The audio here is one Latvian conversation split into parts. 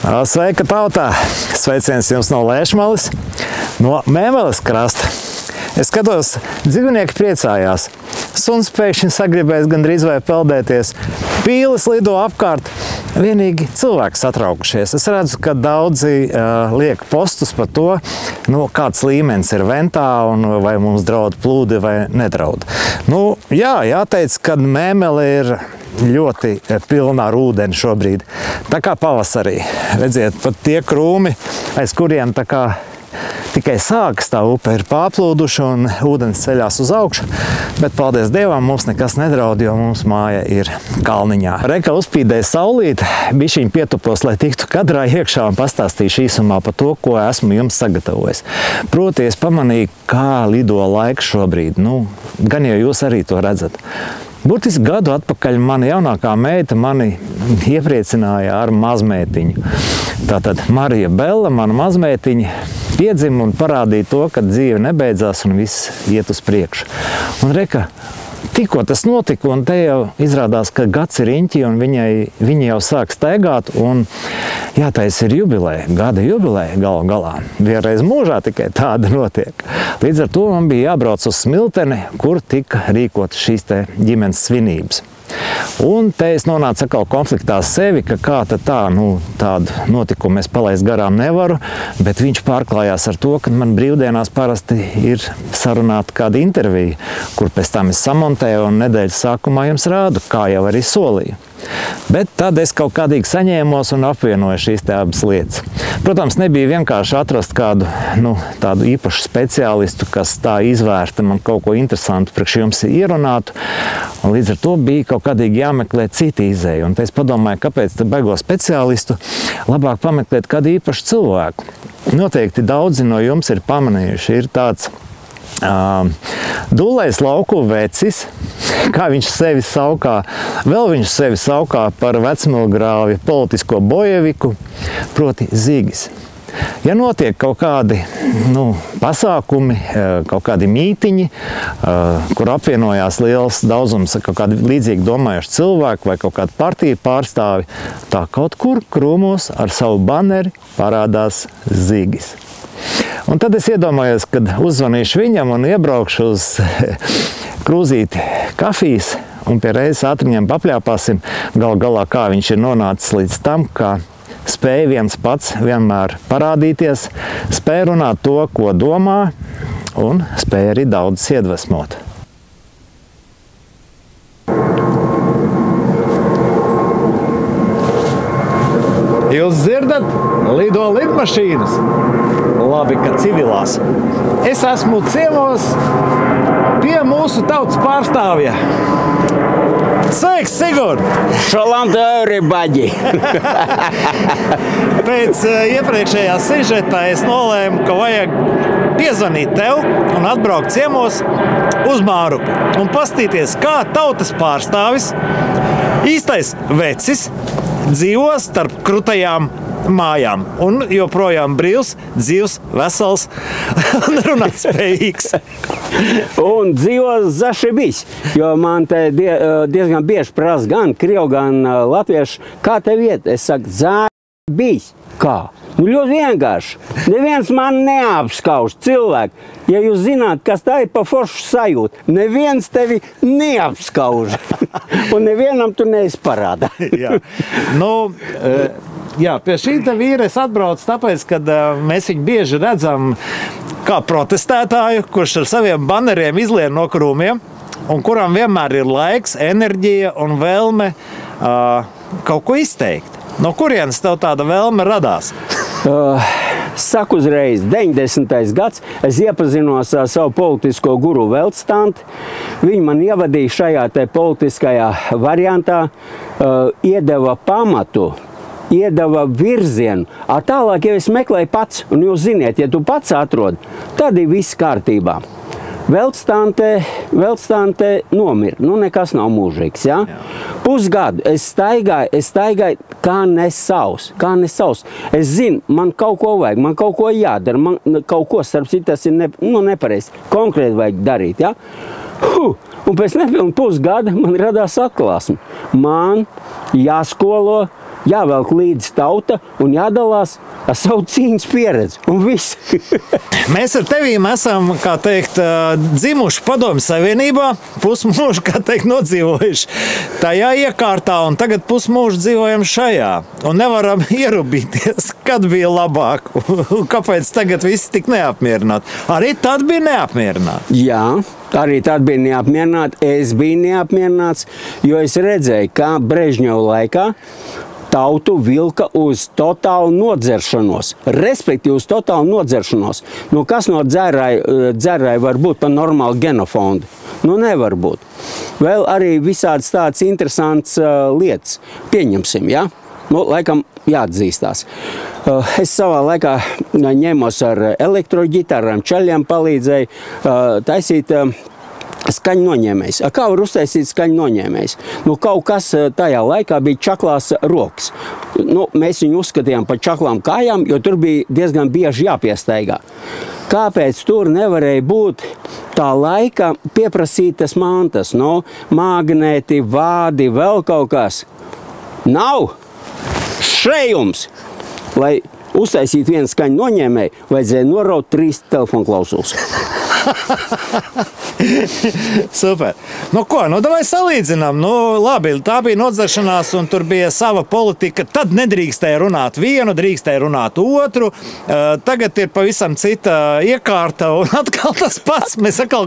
Sveika tautā! Sveiciens jums no Lēšmalis, no Mēmeles krasta. Es skatos, dzīvnieki priecājās. Suns pēkšņi sagribēs gandrīz vai peldēties. Pīles lido apkārt. Vienīgi cilvēki satraukušies. Es redzu, ka daudzi liek postus par to, kāds līmenis ir ventā un vai mums draud plūdi vai nedraud. Jāteic, ka Mēmele ir ļoti pilnā ar ūdeni šobrīd. Tā kā pavasarī. Redziet, pat tie krūmi, aiz kuriem tā kā tikai sākas tā upe, ir pārplūduši un ūdens ceļās uz augšu, bet paldies Dievam mums nekas nedraud, jo mums māja ir kalniņā. Reka uzspīdēja saulīte, bišķiņ pietupos, lai tiktu kadrā iekšā un pastāstīšu īsumā par to, ko esmu jums sagatavojis. Proti, es pamanīju, kā lido laiks šobrīd. Gan jau jūs arī to redzat. Burtiski gadu atpakaļ mana jaunākā meita mani iepriecināja ar mazmētiņu. Tātad Marija Bella, mana mazmētiņa, piedzima un parādīja to, ka dzīve nebeidzās un viss iet uz priekšu. Un reka, tikko tas notika, un te jau izrādās, ka gads ir riņķi, un viņa jau sāk staigāt, un jātais ir jubileja, gada jubileja galu galā. Vienreiz mūžā tikai tāda notiek. Līdz ar to man bija jābrauc uz Smilteni, kur tika rīkot šīs te ģimenes svinības. Un te es nonācu atkal konfliktā sevi, ka kā tad tā, tādu notikumu es palaist garām nevaru, bet viņš pārklājās ar to, ka man brīvdienās parasti ir sarunāta kāda intervija, kur pēc tam es samontēju un nedēļas sākumā jums rādu, kā jau arī solīju. Bet tad es kaut kādīgi saņēmos un apvienoju šīs te abas lietas. Protams, nebija vienkārši atrast kādu tādu īpašu speciālistu, kas tā izvērta man kaut ko interesantu priekš jums ierunātu. Un līdz ar to bija kaut kādīgi jāmeklē citi izēju. Un te es padomāju, kāpēc te baigo speciālistu labāk pameklēt kādu īpašu cilvēku. Noteikti daudzi no jums ir pamanījuši, ir tāds Dūlējs lauku vecis, kā viņš sevi saukā. Vēl viņš sevi saukā par vecmilgrāvi politisko bojeviku, proti Zigis. Ja notiek kaut kādi pasākumi, kaut kādi mītiņi, kur apvienojās liels daudzums kaut kādi līdzīgi domājuši cilvēki vai kaut kādi partiju pārstāvi, tā kaut kur krūmos ar savu baneri parādās Zigis. Un tad es iedomājos, kad uzzvanīšu viņam un iebraukšu uz krūzīti kafijas un pie reizes ātriņiem papļāpāsim galu galā, kā viņš ir nonācis līdz tam, ka spēja viens pats vienmēr parādīties, spēja runāt to, ko domā, un spēja arī daudz iedvesmot. Jūs dzirdat? Lido lidmašīnas. Labi, ka civilās. Es esmu ciemos pie mūsu tautas pārstāvja. Sveiks, Sigurd! Shalom to everybody! Pēc iepriekšējā sižeta es nolēmu, ka vajag piezvanīt tev un atbraukt ciemos uz Mārupi un pastīties, kā tautas pārstāvis, īstais vecis, dzīvo starp krutajām mājām un joprojām brīvs, dzīvs, vesels un runāt spējīgs. Un dzīvo zašibīs, jo man te diezgan bieži prasa gan krievu, gan latviešu, kā tev iet? Es saku, zašibīs. Kā? Ļoti vienkārši. Neviens man neapskauž cilvēku. Ja jūs zināt, kas tā ir pa foršu sajūtu, neviens tevi neapskauž. Un nevienam tu neizparāda. Jā, pie šī vīra es atbraucu tāpēc, ka mēs viņu bieži redzam kā protestētāju, kurš ar saviem baneriem izlien no krūmiem un kuram vienmēr ir laiks, enerģija un vēlme kaut ko izteikt. No kurienes tev tāda vēlme radās? Saku uzreiz, 90. gads, es iepazinos ar savu politisko guru Veltstanti. Viņi man ievadīja šajā te politiskajā variantā, iedeva pamatu, iedeva virzienu. Tālāk jau es meklēju pats, un jūs ziniet, ja tu pats atrod, tad ir viss kārtībā. Veltstante nomira. Nekas nav mūžīgs, ja? Pusgadu es staigāju kā nesavs. Es zinu, man kaut ko vajag, man kaut ko jādara, man kaut ko, starp citu, tas ir nepareizi. Konkrēti vajag darīt, ja? Un pēc nepilnu pusgada man radās atklāsme. Man jāskolo jāvelk līdz tauta un jādalās ar savu cīņas pieredzi. Un viss. Mēs ar tevīm esam, kā teikt, dzimuši Padomju Savienībā, pusmūžu, kā teikt, nodzīvojuši tajā iekārtā, un tagad pusmūžu dzīvojam šajā. Un nevaram ierubīties, kad bija labāk, un kāpēc tagad visi tik neapmierināti. Arī tad bija neapmierināti. Jā. Arī tad bija neapmierināti, es biju neapmierināts, jo es redzēju, kā Brežņeva laikā tautu vilka uz totālu nodzeršanos, respektīvi uz totālu nodzeršanos. Nu, kas no dzērāja var būt par normālu genofondu? Nu, nevar būt. Vēl arī visādas tādas interesants lietas. Pieņemsim, ja? Nu, laikam jāatzīstās. Es savā laikā ņēmos ar elektroģitārām, čaļiem palīdzēju taisīt skaņu noņēmējs. Kā var uztaisīt skaņu noņēmējs? Nu, kaut kas tajā laikā bija čaklās rokas. Nu, mēs viņu uzskatījām par čaklām kājām, jo tur bija diezgan bieži jāpiestaigā. Kāpēc tur nevarēja būt tā laika pieprasītas mantas? Nu, magnēti, vādi, vēl kaut kas? Nav! Šejums! Lai uztaisītu vienu skaņu noņēmēju, vajadzēja noraut 3 telefonu klausulas. Super. Nu ko, nu davai salīdzinām. Nu labi, tā bija nodzeršanās un tur bija sava politika. Tad nedrīkstēja runāt vienu, drīkstēja runāt otru. Tagad ir pavisam cita iekārta un atkal tas pats. Mēs atkal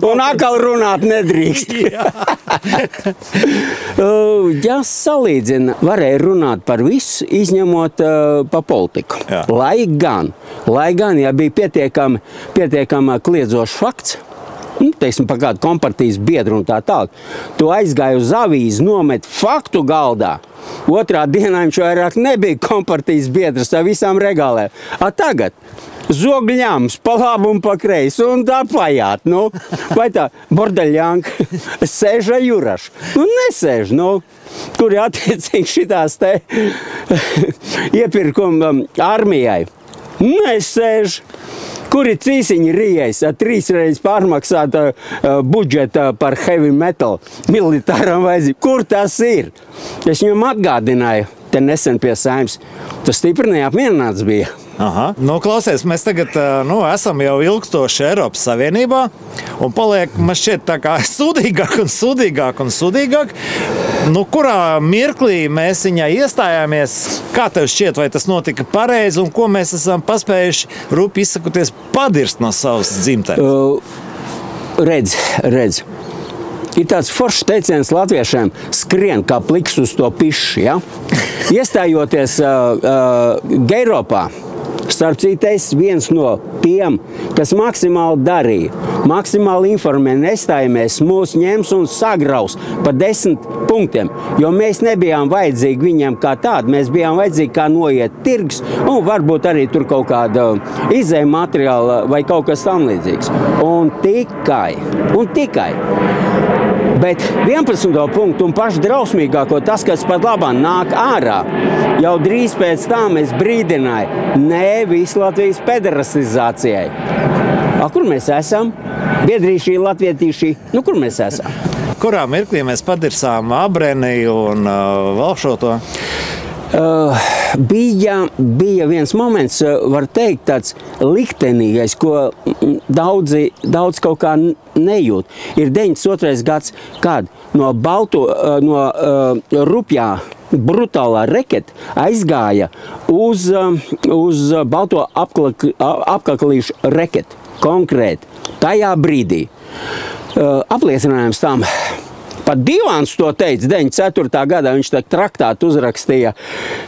runāt nedrīkst. Ja salīdzina, varēja runāt par visu, izņemot pa politiku. Jā. Lai gan, ja bija pietiekami kliedzošs fakts, teiksim, par kādu kompartijas biedru un tā tālāk, tu aizgāji uz avīzi, nomet faktu galdā. Otrā dienā viņš vairāk nebija kompartijas biedrs ar visām regālēm. A tagad zogļāms pa labu un pa kreisi un tā pajāt. Nu, vai tā bordeļjanka sēž ar jurašu? Nu, nesēž. Nu, kur ir attiecīgi šitās te iepirkuma armijai? Nesēž. Kur ir cīsiņi rijais ar 3 reizes pārmaksāta budžeta par heavy metal militāram vajadzību? Kur tas ir? Es viņam atgādināju, te nesen pie Saeimas, tas stipri neapmierināts bija. Aha. Nu, klausies, mēs tagad esam jau ilgstoši Eiropas Savienībā un paliek, man šķiet, tā kā sūdīgāk un sūdīgāk un sūdīgāk. Nu, kurā mirklī mēs viņai iestājāmies? Kā tev šķiet, vai tas notika pareizi un ko mēs esam paspējuši, rupi izsakoties, padirst no savas dzimtenes? Redz. Ir tāds foršs teiciens latviešiem skrien kā pliks uz to pišu, ja? Iestājoties Eiropā, starp citu, es viens no tiem, kas maksimāli darīja, maksimāli informē, nestājamies, mūs ņems un sagraus pa 10 punktiem, jo mēs nebijām vajadzīgi viņiem kā tādi, mēs bijām vajadzīgi kā noiet tirgus un varbūt arī tur kaut kāda izēja materiāla vai kaut kas tam līdzīgs. Un tikai. Bet 11. punktu un pašu drausmīgāko, tas, kas pat labāk nāk ārā, jau drīz pēc tam es brīdināju, ne visu Latvijas pederastizācijai. Kur mēs esam? Biedrīšī, latvietīšī, nu kur mēs esam? Kurā mirklī mēs padirsām abreni un vēl šo to? Bija viens moments, var teikt, tāds liktenīgais, ko daudz kaut kā nejūt. Ir 92. gads, kad no rupjā brutālā reketa aizgāja uz balto apkaklīšu reketu. Konkrēti, tajā brīdī. Apliecinājums tam. Pat Divāns to teica, 94. gadā viņš tā traktātu uzrakstīja,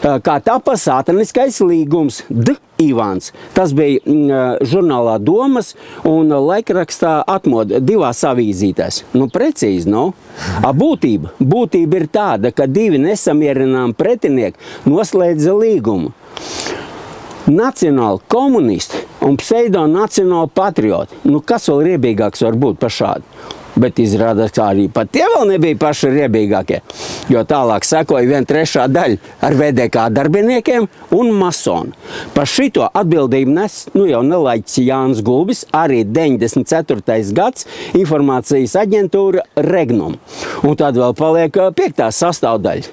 kā tapa sātaniskais līgums Ivāns. Tas bija žurnālā Domas un laikrakstā Atmoda 2 avīzītēs. Nu, precīzi, nu. Būtība ir tāda, ka 2 nesamierinām pretinieki noslēdza līgumu. Nacionāli komunisti un pseido-nacionāli patrioti. Nu, kas vēl riebīgāks var būt par šādu? Bet izrādās, ka arī pat tie vēl nebija paši riebīgākie, jo tālāk sekoja 1/3 daļa ar VDK darbiniekiem un masonu. Par šito atbildību nes, jau nelaiķis Jānis Gulbis, arī 94. gads informācijas aģentūra Regnum. Un tad vēl paliek 5. sastāvdaļa.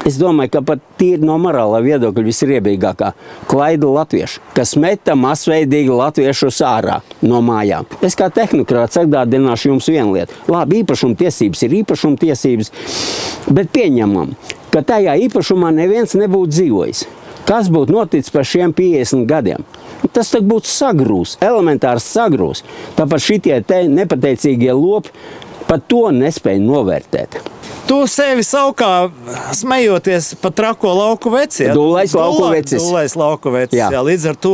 Es domāju, ka pat tīri no morālā viedokļa visriebīgākā klaida latviešu, kas meta masveidīgi latviešus ārā no mājām. Es kā tehnokrāts atgādināšu jums vienu lietu. Labi, īpašumtiesības ir īpašumtiesības, bet pieņemam, ka tajā īpašumā neviens nebūtu dzīvojis. Kas būtu noticis par šiem 50 gadiem? Tas tak būtu sagrūs, elementārs sagrūs. Tāpēc šitie te nepateicīgie lopi pat to nespēja novērtēt. Tu sevi saukā smejoties pa trako lauku veci. Ja? Dūlais lauku vecis. Dūlais lauku vecis. Jā. Jā, līdz ar to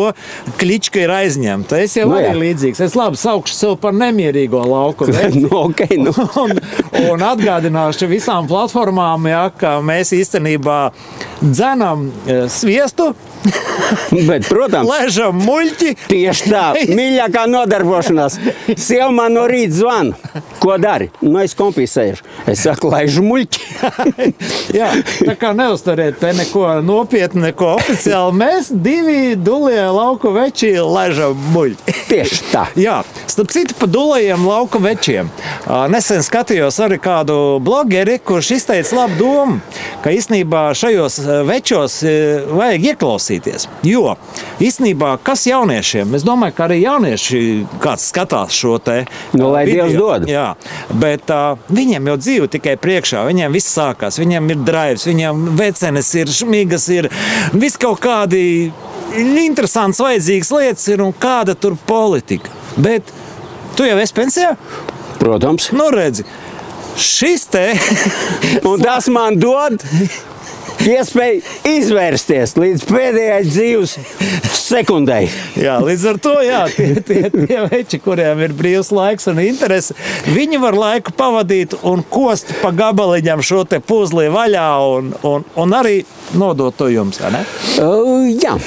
klička ir aizņemta. Es jau arī līdzīgs. Es labi saukšu sev par nemierīgo lauku veci. Okay, nu. un atgādināšu visām platformām, ja, ka mēs īstenībā dzenam sviestu. Bet, protams, ležam muļķi. Tieši tā, mīļākā nodarbošanās. Sieva man no rīta zvana. Ko dari? Nu, es kompī sēžu. Es saku, laižu muļķi. Jā, tā kā neuztariet te neko nopietni, neko oficiāli. Mēs divi dulie lauku veči ležam muļķi. Tieši tā. Jā, starp citu pa dulajiem lauku večiem. Nesen skatījos arī kādu blogeri, kurš izteica labu domu, ka īstenībā šajos večos vajag ieklausīties. Jo īstenībā, kas jauniešiem? Es domāju, ka arī jaunieši kāds skatās šo te lai video. Dievs dod. Jā, bet viņiem jau dzīve tikai priekšā. Viņiem viss sākās. Viņiem ir drives, viņiem vecenes ir, šmigas ir, viss kaut kādi interesants, vajadzīgas lietas ir un kāda tur politika. Bet tu jau esi pensijā? Protams. Nu redzi, šis te... un tas man dod iespēju izvērsties līdz pēdējai dzīves sekundei. Jā, līdz ar to, jā, tie veči, kuriem ir brīvs laiks un interesi, viņi var laiku pavadīt un kost pa gabaliņam šo te puzli vaļā un arī nodot to jums, vai ne? Jā,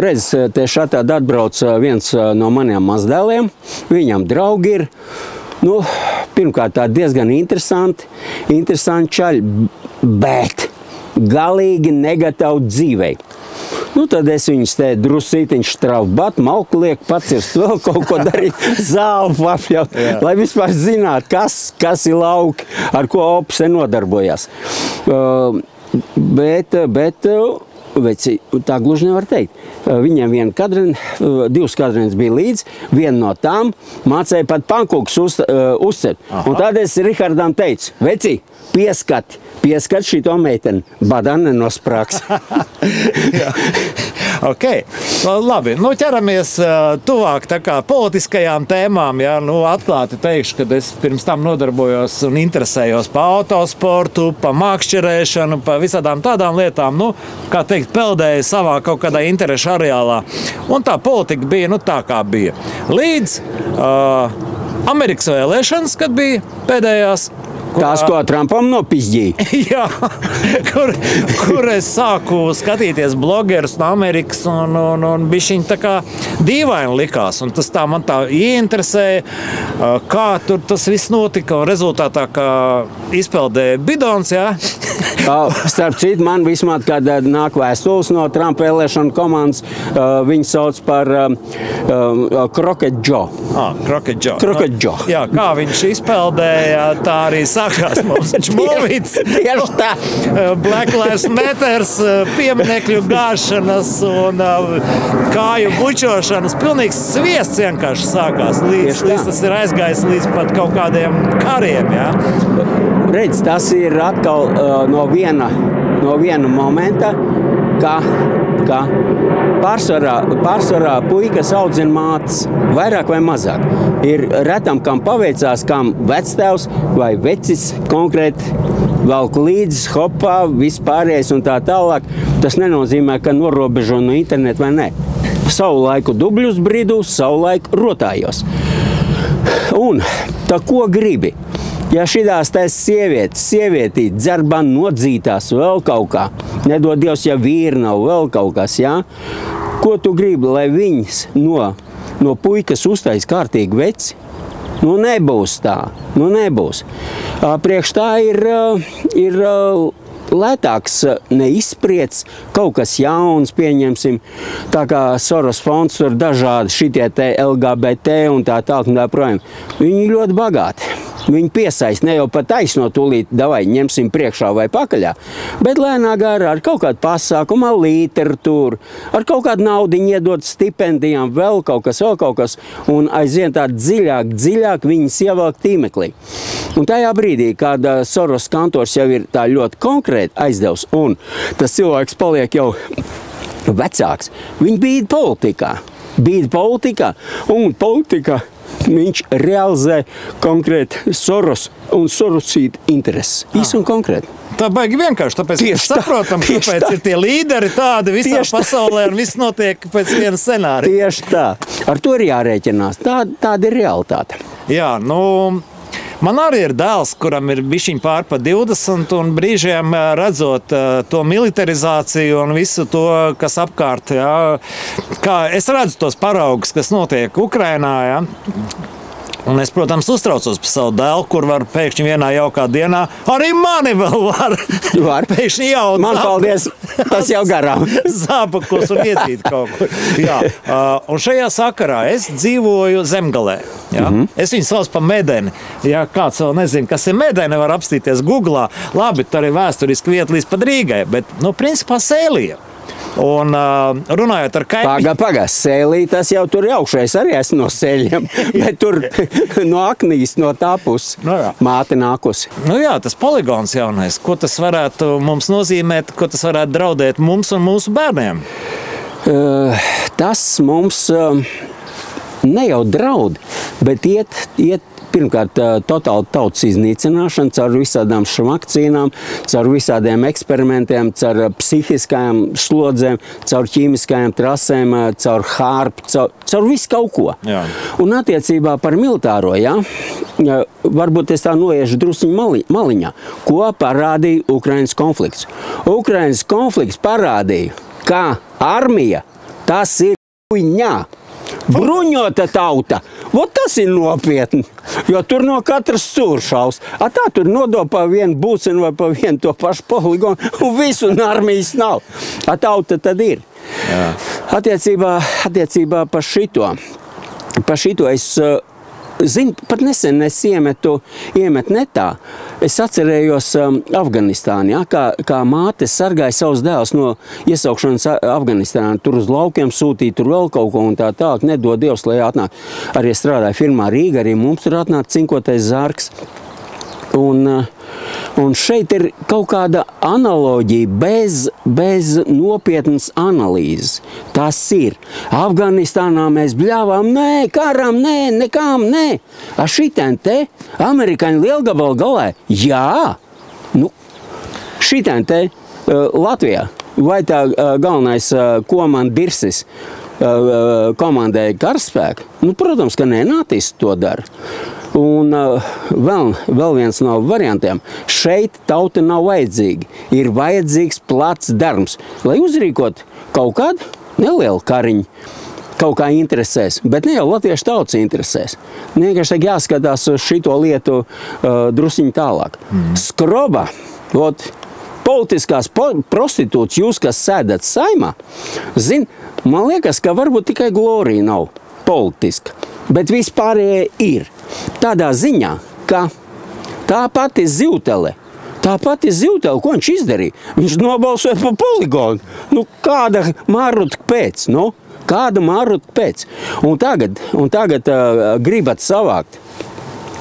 redz, te šādi atbrauc viens no maniem mazdēliem, viņam draugi ir, nu, pirmkārt tā diezgan interesanti čaļi, bet galīgi negatavi dzīvei. Nu, tad es viņus te drusītiņš straubu bat, malku liek, pacirst vēl kaut ko darīt, zāli papļaut, lai vispār zinātu, kas ir lauki, ar ko opus te nodarbojās. Bet veci, tā gluži nevar teikt. Viņiem divas kadrenes bija līdz, viena no tām mācēja pat pankūkus uzcert. Un tad es Rihardam teicu, veci, pieskat šito meiteni, badā nenosprāks. Ok, labi, nu ķeramies tuvāk tā kā politiskajām tēmām, jā, nu atklāti teikšu, kad es pirms tam nodarbojos un interesējos pa autosportu, pa mākšķerēšanu, pa visādām tādām lietām, nu, kā teikt, peldēju savā kaut kādā interešu areālā. Un tā politika bija, nu tā kā bija. Līdz Amerikas vēlēšanas, kad bija pēdējās, tās, ko Trumpam nopizdīja. Jā, kur es sāku skatīties blogerus no Amerikas un bišķiņ tā kā dīvaini likās. Un tas tā man tā ieinteresēja, kā tur tas viss notika. Un rezultātā, kā izpeldēja bidons, jā. Starp citu, man vismaz, kad nāk vēstules no Trumpa vēlēšanu komandas, viņi sauc par Crooked Joe. Crooked Joe. Crooked Joe. Jā, kā viņš izpeldēja, tā arī sākās mums Movits. Tieši tā. Black Lives Matters, pieminekļu gāšanas un kāju bučošanas. Pilnīgs sviests vienkārši sākās. Līdz tas ir aizgājis līdz pat kaut kādiem kariem, jā. Redz, tas ir atkal no viena momenta, ka pārsvarā puikas audzina mātes, vairāk vai mazāk. Ir retam, kam paveicās, kam vectēvs vai vecis konkrēti velk līdzi, hopā, vispārējais un tā tālāk. Tas nenozīmē, ka norobežo no interneta vai ne. Savu laiku dubļus brīdus, savu laiku rotājos. Un tā ko gribi? Ja šitās tais sievietīt, dzerban nodzītās vēl kaut kā, nedod Dievs, ja vīri nav vēl kaut kas, jā? Ko tu gribi, lai viņas no puikas uztais kārtīgi veci? Nu nebūs tā, nu nebūs. Priekš tā ir lētāks neizspriedz, kaut kas jauns, pieņemsim, tā kā Soros fonds tur dažādi šitie te LGBT un tā tālāk un tā projām. Viņi ļoti bagāti. Viņi piesaist ne jau pa taisno tūlīt, davai, ņemsim priekšā vai pakaļā, bet lēnā garā ar kaut kādu pasākumu, ar literatūru, ar kaut kādu naudiņu iedot stipendijām, vēl kaut kas, un aizvien tā dziļāk viņas ievelk tīmeklī. Un tajā brīdī, kad Soros kantors jau ir tā ļoti konkrēti aizdevs, un tas cilvēks paliek jau vecāks, viņi bīd politikā, un politikā viņš realizē konkrēti Soros un Sorosīta intereses. Īsi un konkrēti. Tā baigi vienkārši, tāpēc mēs saprotam, kāpēc ir tie līderi tādi visā pasaulē un viss notiek pēc viena scenārija. Tieši tā. Ar to ir jārēķinās. Tāda ir realitāte. Jā, man arī ir dēls, kuram ir bišķiņ pār pa 20, un brīžiem redzot to militarizāciju un visu to, kas apkārt, jā, kā es redzu tos paraugus, kas notiek Ukrainā, jā. Un es, protams, uztraucos par savu dēlu, kur var pēkšņi vienā jaukā dienā, arī mani vēl var pēkšņi jaut. Man paldies, tas jau garām. Zābakos un iedzīt kaut kur. Jā. Un šajā sakarā es dzīvoju Zemgalē. Ja? Es viņu sauc pa Medeni. Ja kāds vēl nezina, kas ir Medeni, var apstīties Googlā. Labi, tur ir vēsturiski vieta līdz pat Rīgai, bet, principā Sēlija. Un runājot ar kaimiņu... Paga, Sēlī, tas jau tur augšais arī esmu no Sēļiem, bet tur no Aknīs, no tā puses māte nākusi. Jā, tas poligons jaunais, ko tas varētu mums nozīmēt, ko tas varētu draudēt mums un mūsu bērniem? Tas mums ne jau draud, bet iet pirmkārt, totāli tautas iznīcināšana caur visādām šmakcīnām, caur visādiem eksperimentiem, caur psihiskajām slodzēm, caur ķīmiskajām trasēm, caur hārpu, caur visu kaut ko. Jā. Un attiecībā par militāro, varbūt es tā noiešu drusciņu maliņā, ko parādīja Ukrainas konflikts. Ukrainas konflikts parādīja, ka armija tas ir uņā. Bruņota tauta. Vot tas ir nopietni, jo tur no katras stūršaus. Tā tur nodo pa vienu būcenu vai pa vienu to pašu poligonu, un visu un armijas nav. Tauta tad ir. Jā. Attiecībā par šito es zinu, pat nesen es iemet netā. Es atcerējos Afganistānu, kā māte sargāja savus dēlus no iesaukšanas Afganistānā. Tur uz laukiem sūtīja tur vēl kaut ko un tā tālāk. Nedod Dievs, lai atnāk. Arī strādāja firmā Rīga, arī mums tur atnāk cinkotais zārks. Un šeit ir kaut kāda analoģija bez nopietnas analīzes. Tas ir. Afganistānā mēs bļāvām, nē, karam, nē, nekām, nē. Šitien te amerikāņu lielgabalu galē, jā. Šitien te Latvijā, vai tā galvenais komandirsis komandēja karaspēku? Protams, ka nē, NATO to dara. Un vēl viens no variantiem. Šeit tauta nav vajadzīga. Ir vajadzīgs plats darbs, lai uzrīkot kaut kādu nelielu kariņu. Kaut kā interesēs, bet ne jau latviešu tautas interesēs. Vienkārši jāskatās uz šito lietu drusiņu tālāk. Skroba, politiskās prostitūts, jūs, kas sēdat saimā, man liekas, ka varbūt tikai Glorija nav politiska, bet vispārējie ir. Tādā ziņā, ka tā pati Zivtele, ko viņš izdarīja? Viņš nobalsoja pa poligonu. Kāda marutka pēc? Kāda marutka pēc? Un tagad gribat savākt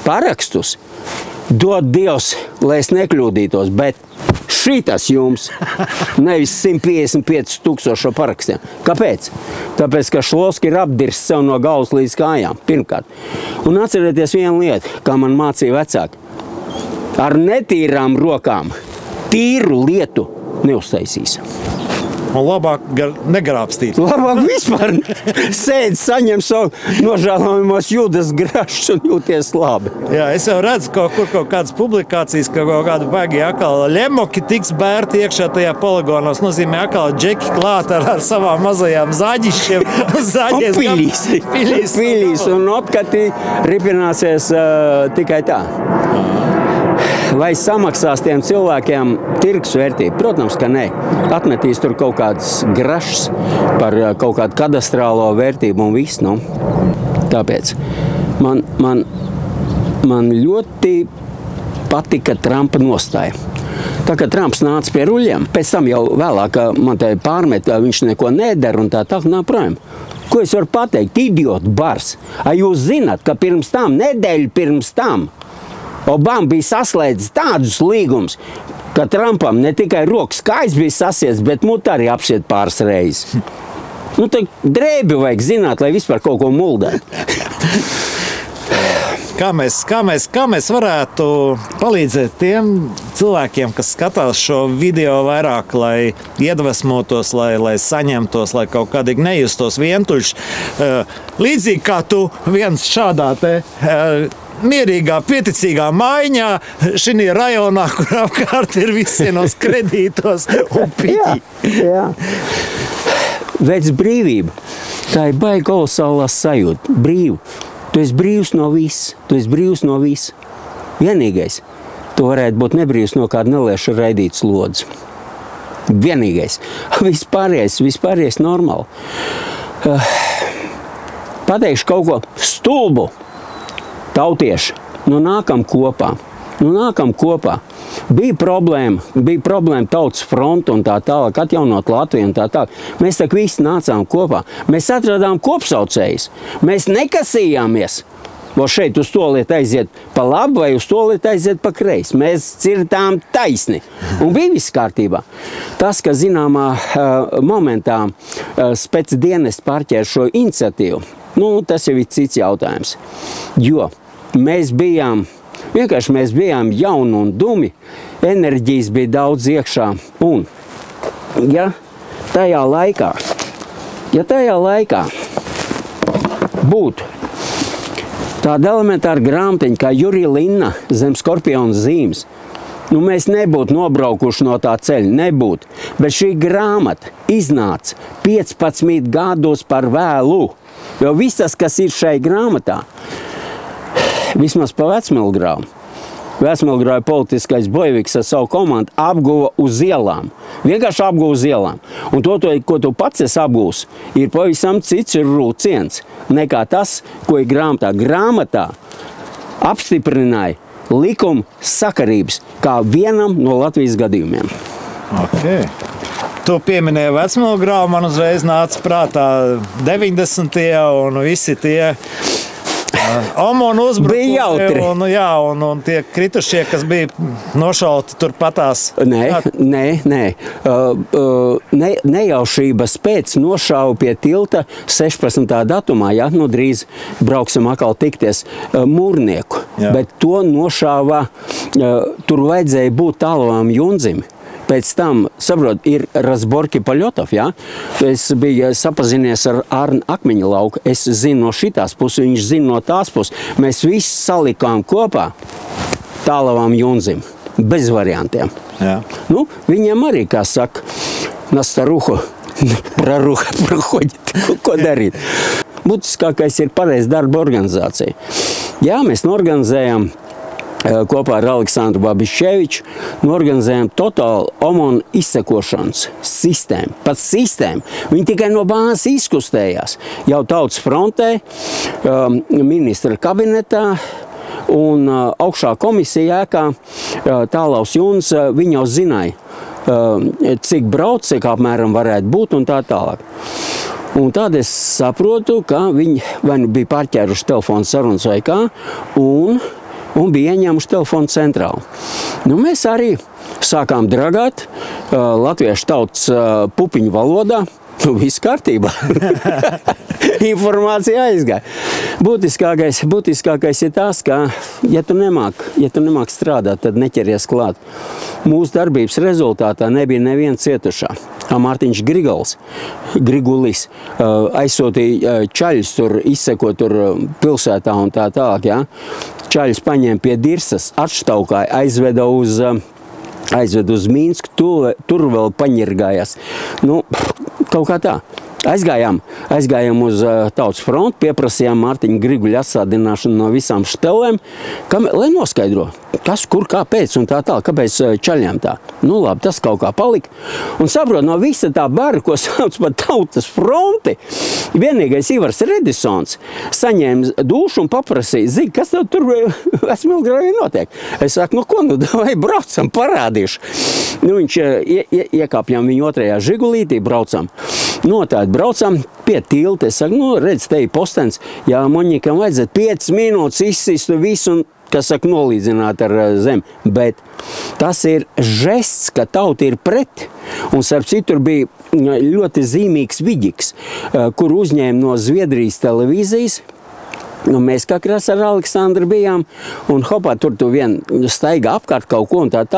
parakstus, dod Dievs, lai es nekļūdītos, bet šitas jums nevis 155 000 parakstiem. Kāpēc? Tāpēc, ka Šlovski ir apdirsts sev no galvas līdz kājām, pirmkārt. Un atcerieties vienu lietu, kā man mācīja vecāki. Ar netīrām rokām tīru lietu neuztaisīs. Un labāk negrābstīt. Labāk vispār sēd, saņem savu nožēlojamos Judas grašus un jūties labi. Jā, es jau redzu kaut kādas publikācijas, ka kaut kādu baigi akal ļemoki tiks bērti iekšā tajā poligonos. Nozīmē akal džeki klāt ar savām mazajām zaģišiem. Pilīs un otkati ripināsies tikai tā. Vai samaksās tiem cilvēkiem tirgus vērtību? Protams, ka nē. Atmetīs tur kaut kādas grašas par kaut kādu kadastrālo vērtību un viss. Tāpēc man man ļoti patika Trumpa nostāja. Tā kā Trumps nāca pie ruļiem, pēc tam jau vēlāk man te pārmet, viņš neko nedara un tā projām. Ko es varu pateikt? Idiotu bars. Jūs zināt, ka pirms tam, nedēļu pirms tam, Obama bija saslēdzis tādus līgumus, ka Trumpam ne tikai rokas kājas bija sasiets, bet muta arī apšiet pāris reizes. Nu, tā drēbi vajag zināt, lai vispār kaut ko muldētu. Kā mēs varētu palīdzēt tiem cilvēkiem, kas skatās šo video vairāk, lai iedvesmotos, lai saņemtos, lai kaut kādīgi nejustos vientuļš. Līdzīgi kā tu viens šādā te mierīgā, pieticīgā maiņā šī rajonā, kur apkārt ir visienos kredītos un piķi. Jā. Veids brīvību. Tā ir baigi kolosālā sajūta. Brīvu. Tu esi brīvs no viss. Vienīgais. Tu varētu būt nebrīvs no kāda nelieša raidītas lodzes. Vienīgais. Vispārējais normāli. Pateikšu kaut ko stulbu. Tautieši. Nu nākam kopā. Bija problēma Tautas fronta un tā tālāk, atjaunot Latviju un tā tālāk. Mēs tā visi nācām kopā. Mēs atradām kopsaucējus. Mēs nekasījāmies. Vai šeit uz toliet aiziet pa labi vai uz toliet aiziet pa kreisi. Mēs cirtām taisni. Un bija viss kārtībā. Tas, ka zināmā momentā specdienesti pārķēra šo iniciatīvu, tas jau ir cits jautājums. Jo mēs bijām jauni un dumi, enerģijas bija daudz iekšā. Un, ja tajā laikā būtu tāda elementāra grāmatiņa kā Jurija Linna zem Skorpiona zīmes, mēs nebūtu nobraukuši no tā ceļa, nebūtu. Bet šī grāmata iznāca 15 gados par vēlu. Jo viss tas, kas ir šai grāmatā, vismaz pa Vecmilgrāvu. Vecmilgrāva politiskais bojviks ar savu komandu apguva uz ielām. Vienkārši apguva uz ielām. Un to, ko tu pats esi apgūs, ir pavisam cits rūciens nekā tas, ko ir grāmatā. Grāmatā apstiprināja likuma sakarības kā vienam no Latvijas gadījumiem. Okay. Tu pieminēji Vecmilgrāvu, man uzreiz nāca prātā 90. un visi tie Omonu uzbrukumi un tie kritušie, kas bija nošauti turpatās. Nē. Nejaušības pēc nošauja pie tilta 16. datumā, drīz brauksim atkal tikties mūrnieku. Jā. Bet to nošāva, tur vajadzēja būt Tālovam Jundzim. Pēc tam, saprot, ir Razborki Paļotov, ja? Es biju sapazinies ar Arnu Akmeņlauku. Es zinu no šitās puses, viņš zina no tās puses. Mēs visi salikām kopā Tālavam Junzim. Bez variantiem. Jā. Viņiem arī, kā saka, nastaruhu, prahoģit, ko darīt. Būtiskākais ir pareiz darba organizācija. Jā, mēs norganizējam kopā ar Aleksandru Babiševiču, norganizējām totālu Omonu izsekošanas sistēmu. Pat sistēmu. Viņi tikai no bāzes izkustējās. Jau Tautas frontē, ministra kabinetā un augšā komisija ēkā Tālaus Juns, viņi jau zināja, cik brauc, cik apmēram varētu būt un tā tālāk. Un tad es saprotu, ka viņi vai bija pārķēruši telefonu sarunas vai kā, un bija ieņēmuši telefonu centrālu. Mēs arī sākām dragāt latviešu tautas pupiņu valodā. Viss kārtībā. Informācija aizgāja. Būtiskākais ir tas, ka, ja tu nemāk strādāt, tad neķeries klāt. Mūsu darbības rezultātā nebija neviena cietušā. Mārtiņš Grigulis aizsūtīja čaļus tur, izsekot tur pilsētā un tā tālāk, ja? Čaļus paņēma pie dirsas, atštaukāja, aizveda uz Mīnsku, tur vēl paņirgājās. Kaut kā tā. Aizgājām uz Tautas frontu, pieprasījām Mārtiņu Griguļu atsādināšanu no visām štelēm, lai noskaidro, kas, kur, kāpēc un tā tālāk, kāpēc čaļiem tā. Nu labi, tas kaut kā palika. Un saprot, no visa tā bara, ko sauc par Tautas fronti, vienīgais Ivars Redisons saņēma dušu un paprasīja, Zigi, kas tev tur Vecmilgravī notiek? Es saku, nu ko, nu vai braucam, parādīšu. Nu viņš iekāpjām viņu otrajā Žigulītī, braucam. Notādi braucam pie tilta. Es saku, nu redz, te ir postens, ja Moņikam vajadzētu 5 minūtes izsistu visu un kas saka, nolīdzināt ar zemi, bet tas ir žests, ka tauta ir pret, un starp citu bija ļoti zīmīgs Viģiks, kur uzņēma no Zviedrijas televīzijas. Mēs kā krās ar Aleksandru bijām, un hopā, tur tu vien staigā apkārt kaut ko un tā.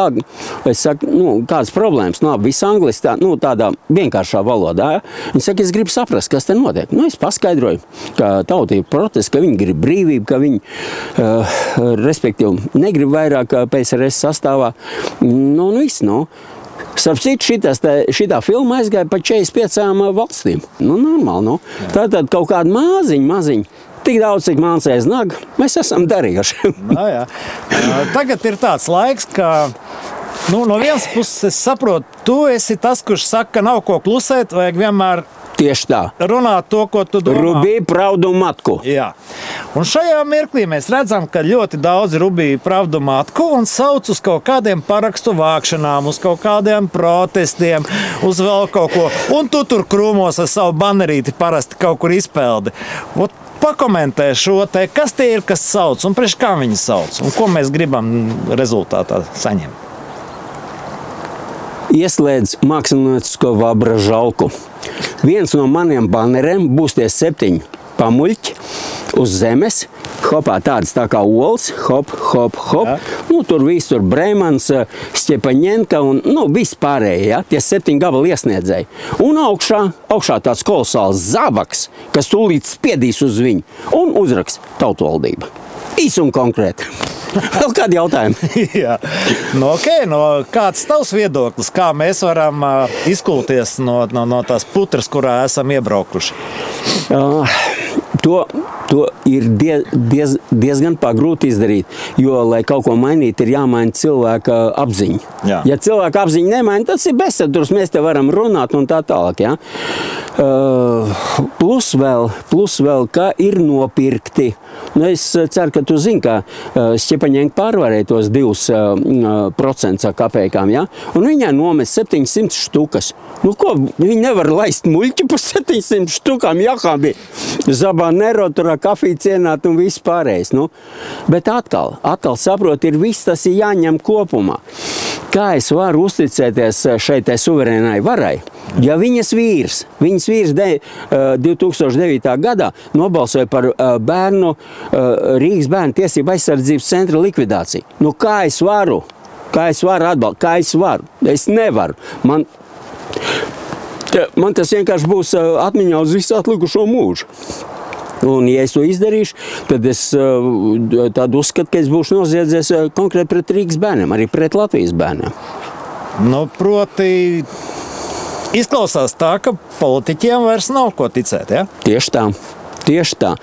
Es saku, nu, kādas problēmas? Nu, visi angliski tā, nu, tādā vienkāršā valodā. Ja? Viņi saka, es gribu saprast, kas te notiek. Nu, es paskaidroju, ka tautība protest, ka viņi grib brīvību, ka viņi, respektīvi, negrib vairāk PSRS sastāvā. Nu, viss, nu. Starp citu, šitā filma aizgāja pa 45 valstīm. Nu, normāli, nu. Tātad kaut kāda maziņa. Tik daudz, cik mācēs naga, mēs esam darījuši. Jā. Tagad ir tāds laiks, ka no vienas puses es saprotu, tu esi tas, kurš saka, ka nav ko klusēt, vajag vienmēr tieši tā. Runāt to, ko tu domā. Rubīja pravdu matku. Jā. Un šajā mirklī mēs redzam, ka ļoti daudz rubīja pravdu matku un sauc uz kaut kādiem parakstu vākšanām, uz kaut kādiem protestiem, uz vēl kaut ko. Un tu tur krūmos ar savu banerīti parasti kaut kur izpeldi. Pakomentē šo te, kas tie ir, kas sauc un priekš kā viņi sauc un ko mēs gribam rezultātā saņemt. Ieslēdz māksliniecisko vabra žalku. Viens no maniem baneriem būs tie 7 pamuļķi uz zemes. Hopā tādas tā kā olas, hop. Ja. Nu, tur viss, tur Brēmans, Stjepaņenka un, nu, viss pārējie, ja, tie 7 gabali iesniedzēji. Un augšā tāds kolosāls zābaks, kas tūlīt spiedīs uz viņu un uzrakst Tautvaldība. Īs un konkrēti. Vēl kādi jautājumi? Jā. Kāds tavs viedoklis, kā mēs varam izkulties no tās putras, kurā esam iebraukuši? To ir diezgan grūti izdarīt, jo, lai kaut ko mainīt, ir jāmaina cilvēka apziņa. Jā. Ja cilvēka apziņa nemaina, tas ir bezsadurs, mēs te varam runāt un tā tālāk. Ja? Plus vēl, ka ir nopirkti. Nu, es ceru, ka tu zini, ka Stjepaņenka pārvarēja tos 2% ar kapējām, ja? Un viņai nomet 700 štukas. Nu ko, viņi nevar laist muļķi par 700 štukām, jākām bija Zabanero, tur kafiju cienāt un viss pārējais. Nu. Bet atkal saprot, ir viss tas ir jāņem kopumā. Kā es varu uzticēties šai tai suverēnai varai? Ja viņas vīrs 2009. gadā nobalsoja par Rīgas bērnu tiesību aizsardzības centra likvidāciju. Nu kā es varu atbalstīt? Kā es varu? Es nevaru. Man tas vienkārši būs atmiņā uz visu atlikušo mūžu. Un, ja es to izdarīšu, tad es tādu uzskatu, ka es būšu noziedzies konkrēti pret Rīgas bērniem, arī pret Latvijas bērniem. Nu, proti, izklausās tā, ka politiķiem vairs nav ko ticēt, ja? Tieši tā.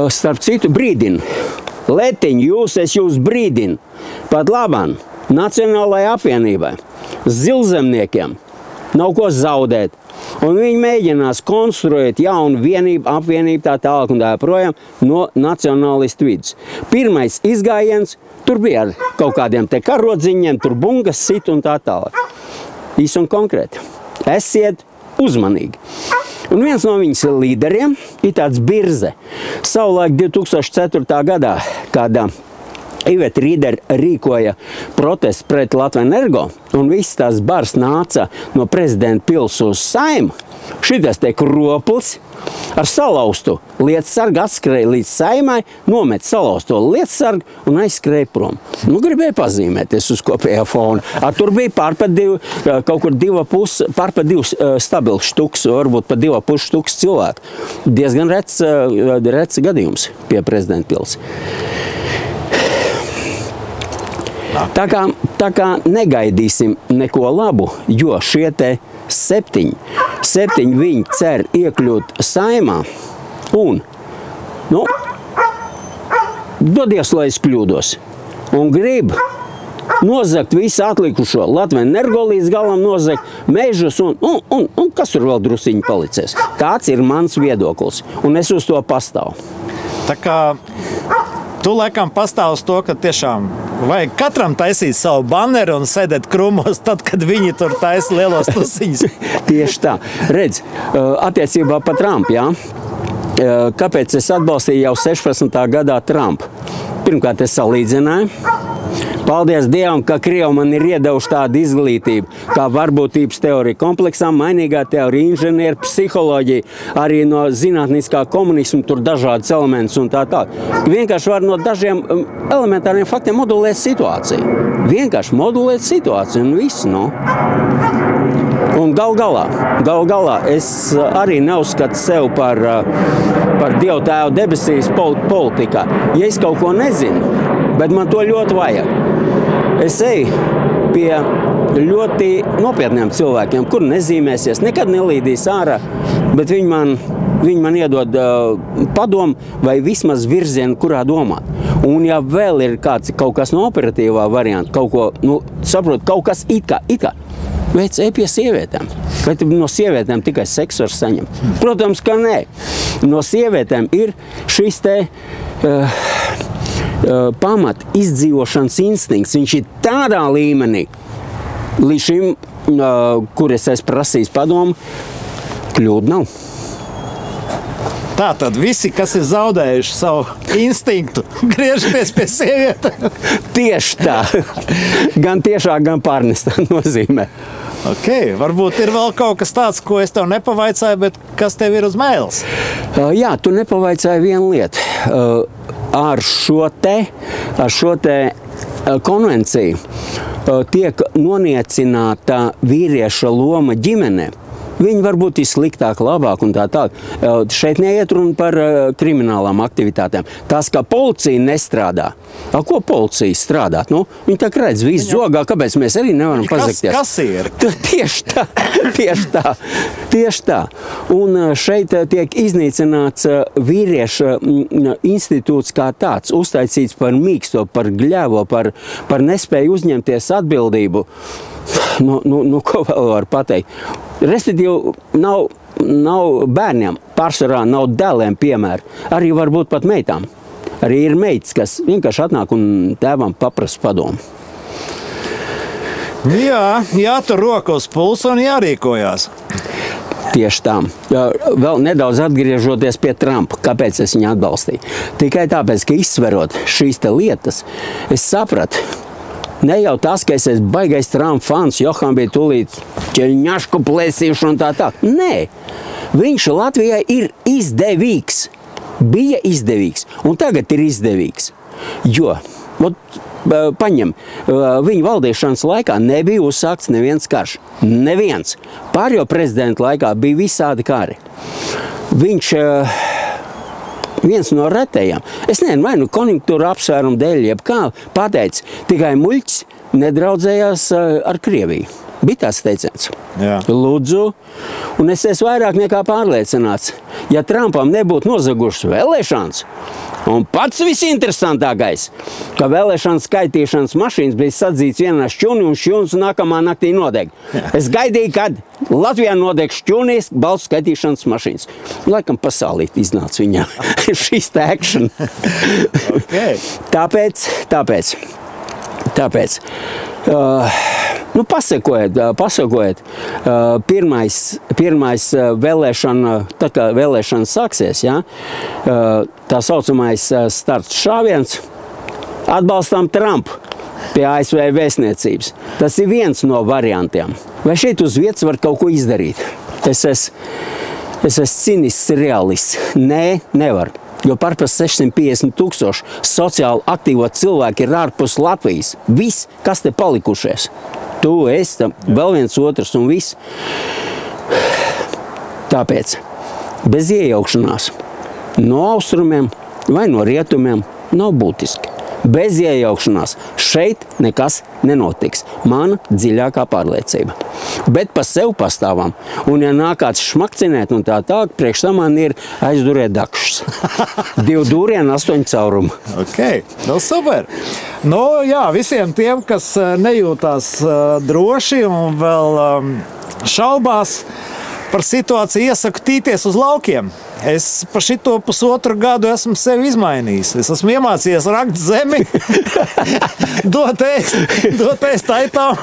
Starp citu brīdinu. Letiņ, es jūs brīdinu. Pat labāk Nacionālajai apvienībai, zilzemniekiem nav ko zaudēt. Un viņi mēģinās konstruēt jaunu vienību, apvienību tā tālāk un tā projām no nacionālistu vidus. Pirmais izgājiens, tur bija ar kaut kādiem te karodziņiem, tur bungas sit un tā tālāk. Īs un konkrēti. Esiet uzmanīgi. Un viens no viņas līderiem ir tāds Birze. Savulaik 2004. gadā, kādā Iveta Rīdere rīkoja protestu pret Latvenergo, un viss tās bars nāca no prezidenta pils uz Saimu. Šitas te kroplis ar salauztu lietasargu atskrēja līdz Saimai, nomet salauzto lietasargu un aizskrēja prom. Nu, gribēja pazīmēties uz kopējā fona. Tur bija kaut kur 2,5 stabils štuks, varbūt pa 2,5 štuks cilvēku. Diezgan rets gadījums pie prezidenta pils. Tā kā negaidīsim neko labu, jo šie te 7 viņi cer iekļūt Saimā un, dodies, lai es kļūdos. un grib nozagt visu atlikušo Latviju energo līdz galam nozagt mežus un kas tur vēl drusiņi palicies. Tāds ir mans viedoklis, un es uz to pastāvu. Tā kā tu laikam pastāv uz to, ka tiešām vajag katram taisīt savu baneru un sēdēt krūmos tad, kad viņi tur taisa lielos tusiņus. Tieši tā. Redz, attiecībā par Trumpu, jā? Kāpēc es atbalstīju jau 16. gadā Trumpu? Pirmkārt, es salīdzināju. Paldies Dievam, ka Krievi man ir iedevuši tādu izglītību, kā varbūtības teorija kompleksā, mainīgā teorija, inženieru, psiholoģija, arī no zinātniskā komunisma, tur dažādas elements un tā. Vienkārši var no dažiem elementāriem faktiem modulēt situāciju. Vienkārši modulēt situāciju un viss, no. Un gal galā es arī neuzskatu sev par Dievu tēvu debesīs politikā. Ja es kaut ko nezinu, bet man to ļoti vajag. Es eju pie ļoti nopietniem cilvēkiem, kur nezīmēsies, nekad nelīdīs ārā, bet viņi man iedod padomu vai vismaz virzienu, kurā domāt. Un ja vēl ir kaut kas no operatīvā varianta, kaut kas it kā, veic ej pie sievietēm. Vai no sievietēm tikai seksu var saņemt? Protams, ka nē. No sievietēm ir šis te pamat izdzīvošanas instinkts. Viņš ir tādā līmenī, līdz šim, kur es esmu prasījis padomu, kļūda nav. Tātad visi, kas ir zaudējuši savu instinktu, griežaties pie sievietēm. Tieši tā. Gan tiešā, gan pārnestā nozīmē. Ok, varbūt ir vēl kaut kas tāds, ko es tev nepavaicāju, bet kas tev ir uz mēles? Jā, tu nepavaicāji vienu lietu. Ar šo te konvenciju tiek noniecināta vīrieša loma ģimenē. Viņi var būt sliktāk, labāk un tā. Šeit neiet runa par kriminālām aktivitātēm. Tas, ka policija nestrādā. Ko policija strādā? Viņi tā redz visu zogā, kāpēc mēs arī nevaram pazakties. Kas ir? Tieši tā. Un šeit tiek iznīcināts vīrieša institūts kā tāds, uztaicīts par mīksto, par gļēvo, par nespēju uzņemties atbildību. Ko vēl var pateikt? Respektīvi, nav bērniem, pārsvarā nav dēliem piemēri. Arī varbūt pat meitām. Arī ir meitas, kas vienkārši atnāk un tēvam paprasa padomu. Jā, jātur roku uz pulsa un jārīkojās. Tieši tā. Vēl nedaudz atgriežoties pie Trumpa, kāpēc es viņu atbalstīju. Tikai tāpēc, ka izsverot šīs te lietas, es sapratu, ne jau tas, ka es esmu baigais Trumpa fans, Joham bija tūlīt ķeļņašku plēsījuši un tā. Nē, viņš Latvijai ir izdevīgs. Bija izdevīgs un tagad ir izdevīgs. Jo, paņem, viņa valdīšanas laikā nebija uzsākts neviens karš. Neviens. Pārējo prezidenta laikā bija visādi kari. Viņš viens no retējām. Es nezinu, vai konjunktūra apsvērumu dēļ, jeb kā pateica, tikai muļķis nedraudzējās ar Krieviju. Bija tāds teiciens. Jā. Lūdzu. Un es esmu vairāk nekā pārliecināts, ja Trumpam nebūtu nozagušas vēlēšanas, un pats visinteresantākais, ka vēlēšanas skaitīšanas mašīnas bija sadzīts vienā šķuni un šķuns nākamā naktī nodeg. Es gaidīju, kad Latvijā nodeg šķunīs balsu skaitīšanas mašīnas. Laikam pasaulīt iznāca viņā šīs te action. Okay. Tāpēc. Pasakojiet, pirmais vēlēšana, tā kā vēlēšana sāksies, ja, tā saucamais starts šāviens, atbalstām Trumpu pie ASV vēstniecības. Tas ir viens no variantiem. Vai šeit uz vietas var kaut ko izdarīt? Es esmu cinisks realists. Nē, nevar. Jo par 650 000 sociāli aktīvo cilvēku ir ārpus Latvijas. Viss, kas te palikušies. Tu, es, vēl viens otrs un viss. Tāpēc bez iejaukšanās no austrumiem vai no rietumiem nav būtiski. bez iejaukšanās. Šeit nekas nenotiks. Mana dziļākā pārliecība. Bet pa sev pastāvam. Un ja nāk kāds šmakcinēt un tā, priekš tam man ir aizdurēt dakšas. 2 dūrieni, 8 caurumu. Ok, nu super. Nu jā, visiem tiem, kas nejūtās droši un vēl šaubās par situāciju, iesaku tīties uz laukiem. Es pa šito 1,5 gadu esmu sevi izmainījis. Es esmu iemācījies rakt zemi, dot ēst taitām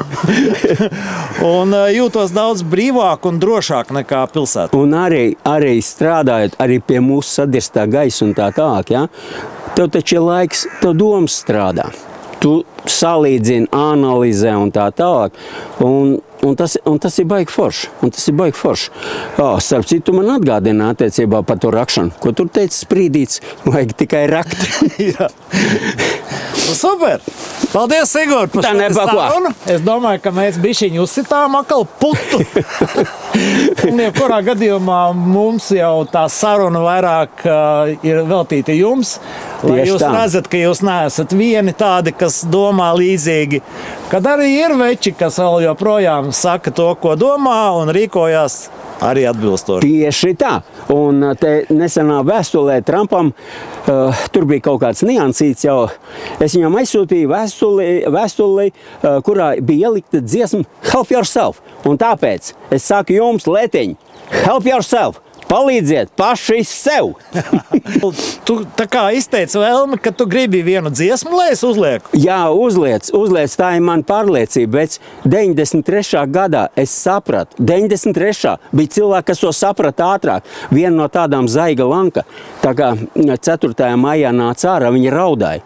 un jūtos daudz brīvāk un drošāk nekā pilsētā. Un arī strādājot arī pie mūsu sadirstā gaisa un tā tālāk, ja? Tev taču ir laiks, tev domas strādā. Tu salīdzini, analizē un tā tālāk. Un tas ir baigi forši. Starp citu, man atgādina attiecībā par to rakšanu. Ko tur teica sprīdīts, vajag tikai rakt. Jā. Super! Paldies, Sigurd, par šo sarunu. Es domāju, ka mēs bišķiņi uzsitām akal putu. Un jebkurā gadījumā mums jau tā saruna vairāk ir veltīta jums. Lai jūs redzat, ka jūs neesat vieni tādi, kas domā līdzīgi. Kad arī ir veči, kas vēl joprojām saka to, ko domā un rīkojās arī atbilstoši. Tieši tā. Un te nesenā vēstulē Trumpam tur bija kaut kāds niansīts jau. Es viņam aizsūtīju vēstuli, kurā bija ielikta dziesma Help Yourself. Un tāpēc es saku jums, Letiņ, Help Yourself! Palīdziet paši sev! Tu tā kā izteici vēlmi, ka tu gribi vienu dziesmu, lai es uzlieku? Jā, uzliec, tā ir mana pārliecība, bet 93. gadā es sapratu, 93. bija cilvēki, kas to saprata ātrāk. Viena no tādām Zaiga Lanka, tā kā 4. maijā nāca ārā, viņa raudāja.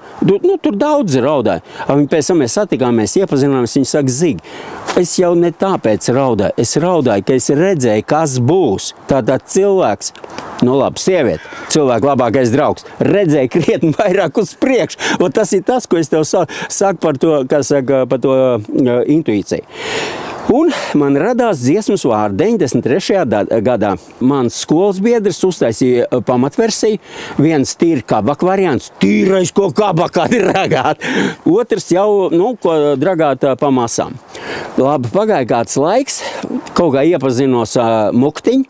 Tur daudzi raudāja. Viņi pēc tam mēs satikāmies, iepazināmies, viņi saka, Zig, es jau ne tāpēc raudāju, es raudāju, ka es redzēju, kas būs. Tātad cilvēks, sieviete, cilvēku labākais draugs, redzēja krietni vairāk uz priekšu. Un tas ir tas, ko es tev saku par to, par to intuīciju. Un man radās dziesmas vārdi 93. gadā. Mans skolas biedrs uztaisīja pamatversiju. Viens tīri kabaka variants, tīrais, ko kabakā dragāt. Otrs jau, ko dragāt pa masām. Labi, pagāja kāds laiks, kaut kā iepazinos Muktiņu.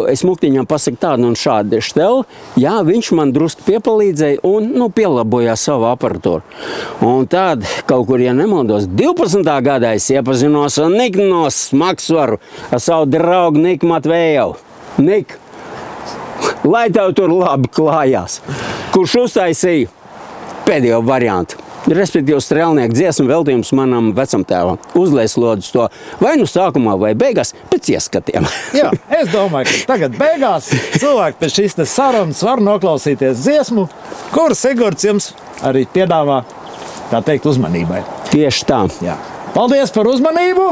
Es Muktiņam pasaku tādu un šādu šteli. Jā, viņš man drusku piepalīdzēja un pielabojā savu aparatūru. Un tad, kaut kur, ja nemaldos, 12. gadā es iepazinos Niku no Smagsvaru ar savu draugu Niku Matvējevu. Nik, lai tev tur labi klājās, kurš uztaisīja pēdējo variantu. Respektīvi strēlnieku dziesmu veltījums manam vecamtēvam. Uzliec lodus to vai nu sākumā vai beigās pēc ieskatiem. Jā, es domāju, ka tagad beigās cilvēki pēc šīs sarunas var noklausīties dziesmu, kuru Sigurds jums arī piedāvā, tā teikt, uzmanībai. Tieši tā. Jā. Paldies par uzmanību!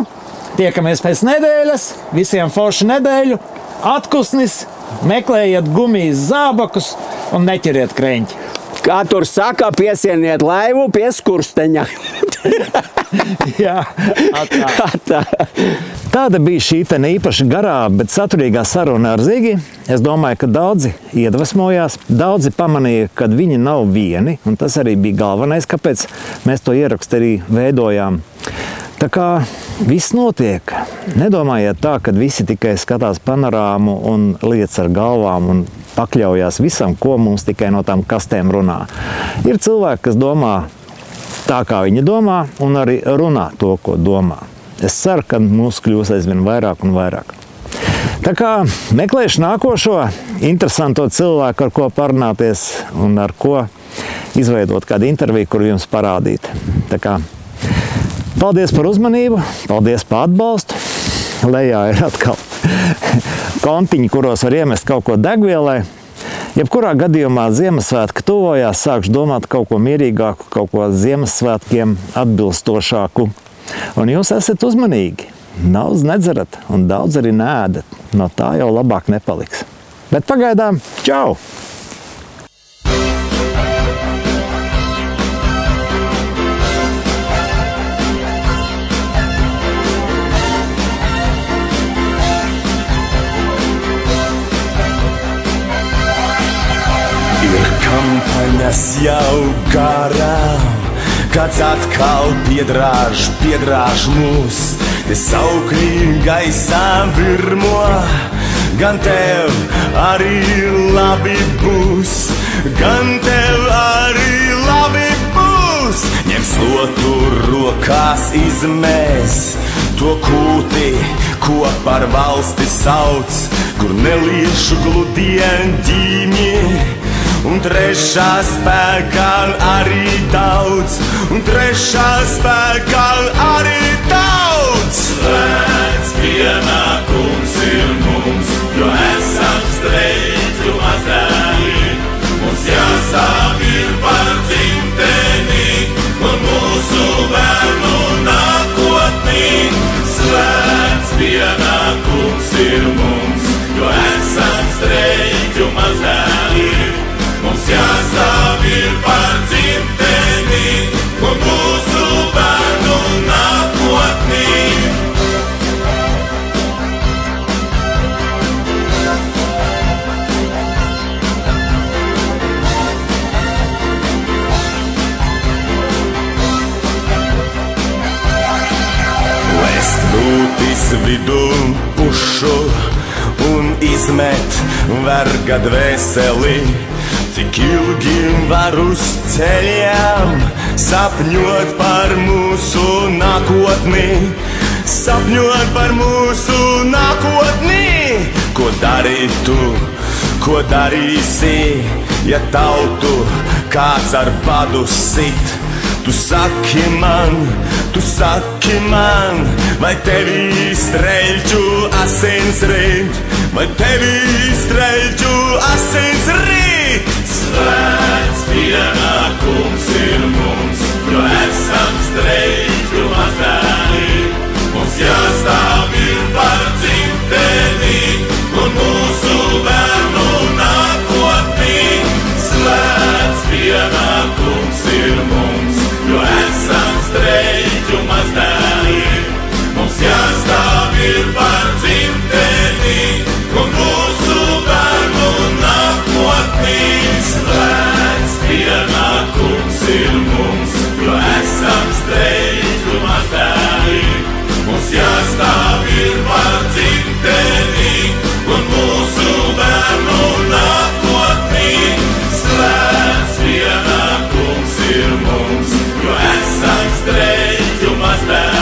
Tiekamies pēc nedēļas, visiem foršu nedēļu, atkusnis, meklējiet gumijas zābakus un neķeriet kreņķi. Kā tur saka, piesieniet laivu pie skursteņa. Jā, tā. Tāda bija šī īpaši garā, bet saturīgā saruna ar Zigi. Es domāju, ka daudzi iedvesmojās, daudzi pamanīja, ka viņi nav vieni, un tas arī bija galvenais, kāpēc mēs to ierakstu arī veidojām. Tā kā viss notiek. Nedomājiet tā, ka visi tikai skatās panorāmu un liec ar galvām un pakļaujās visam, ko mums tikai no tām kastēm runā. Ir cilvēki, kas domā tā, kā viņi domā, un arī runā to, ko domā. Es ceru, ka mūs kļūs aizvien vairāk un vairāk. Tā kā meklēšu nākošo interesanto cilvēku, ar ko parunāties un ar ko izveidot kādu interviju, kuru jums parādīt. Tā kā paldies par uzmanību, paldies par atbalstu. Lejā ir atkal kontiņi, kuros var iemest kaut ko degvielai. Jebkurā gadījumā Ziemassvētki tuvojās, sākšu domāt kaut ko mierīgāku, kaut ko Ziemassvētkiem atbilstošāku. Un jūs esat uzmanīgi. Daudz nedzerat un daudz arī neēdat. No tā jau labāk nepaliks. Bet pagaidām, čau! Ir Kampaņas jau garām, kāds atkal piedrāž mūs, te saukļi gaisā virmo, gan tev arī labi būs, gan tev arī labi būs. Ņem slotu rokās izmēs to kūti, ko par valsti sauc, kur neliešu gludien ģīmi. Un trešā spēkā arī daudz, un trešā spēkā arī daudz. Svēts pienākums ir mums, jo esam streiķu mazdēli. Mums jāstāv ir par dzimteni un mūsu bērnu nākotni. Svēts pienākums ir mums, jo esam streiķu mazdēli. Mums jāstāv ir par dzimteni un mūsu bērnu nākotni. Lest krūtis vidū pušu un izmet verga dvēseli. Cik ilgi var uz ceļām sapņot par mūsu nākotni, sapņot par mūsu nākotni. Ko darītu, ko darīsi, ja tautu kāds ar badu sit? Tu saki man, vai tevi streļķu asins rīt, vai tevi streļķu asins rīt? Svēts pienākums ir mums, jo esam streiķu mazdēli. Mums jāstāv ir par dzimteni un mūsu bērnu nākotni. Svēts pienākums ir mums, jo esam streiķu mazdēli. Mums jāstāv ir par dzimteni un mūsu bērnu nākotni. Svēts pienākums ir mums, jo esam streiķu mazdēli. Mums jāstāv ir par dzimteni un mūsu bērnu nākotni. Svēts pienākums ir mums, jo esam streiķu mazdēli.